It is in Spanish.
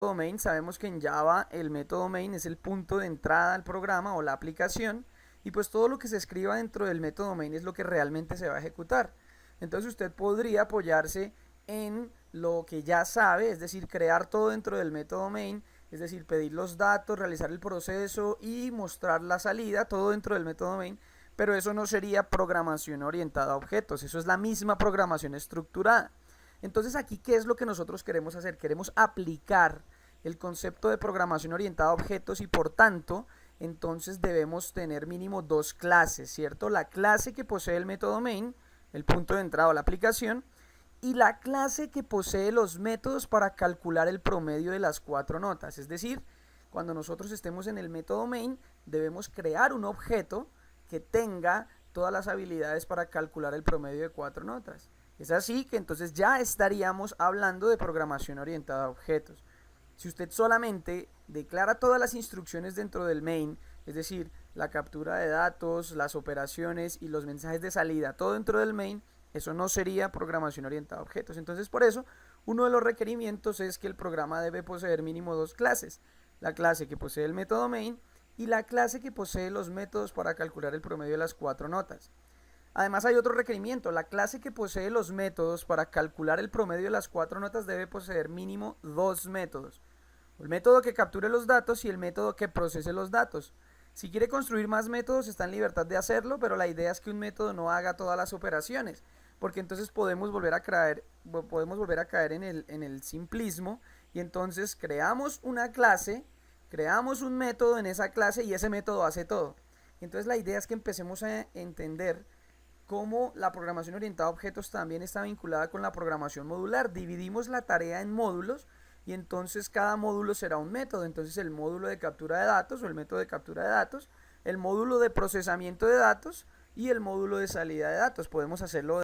main, sabemos que en Java el método main es el punto de entrada al programa o la aplicación, y pues todo lo que se escriba dentro del método main es lo que realmente se va a ejecutar. Entonces usted podría apoyarse en lo que ya sabe, es decir, crear todo dentro del método main, es decir, pedir los datos, realizar el proceso y mostrar la salida, todo dentro del método main, pero eso no sería programación orientada a objetos, eso es la misma programación estructurada. Entonces aquí, ¿qué es lo que nosotros queremos hacer? Queremos aplicar el concepto de programación orientada a objetos y por tanto, entonces debemos tener mínimo dos clases, ¿cierto? La clase que posee el método main, el punto de entrada a la aplicación, y la clase que posee los métodos para calcular el promedio de las cuatro notas. Es decir, cuando nosotros estemos en el método main, debemos crear un objeto que tenga todas las habilidades para calcular el promedio de cuatro notas. Es así que entonces ya estaríamos hablando de programación orientada a objetos. Si usted solamente declara todas las instrucciones dentro del main, es decir, la captura de datos, las operaciones y los mensajes de salida, todo dentro del main, eso no sería programación orientada a objetos. Entonces, por eso, uno de los requerimientos es que el programa debe poseer mínimo dos clases. La clase que posee el método main y la clase que posee los métodos para calcular el promedio de las cuatro notas. Además hay otro requerimiento, la clase que posee los métodos para calcular el promedio de las cuatro notas debe poseer mínimo dos métodos. El método que capture los datos y el método que procese los datos. Si quiere construir más métodos está en libertad de hacerlo, pero la idea es que un método no haga todas las operaciones, porque entonces podemos volver a caer en el simplismo y entonces creamos una clase, creamos un método en esa clase y ese método hace todo. Entonces la idea es que empecemos a entender cómo la programación orientada a objetos también está vinculada con la programación modular. Dividimos la tarea en módulos y entonces cada módulo será un método. Entonces el módulo de captura de datos o el método de captura de datos, el módulo de procesamiento de datos y el módulo de salida de datos. Podemos hacerlo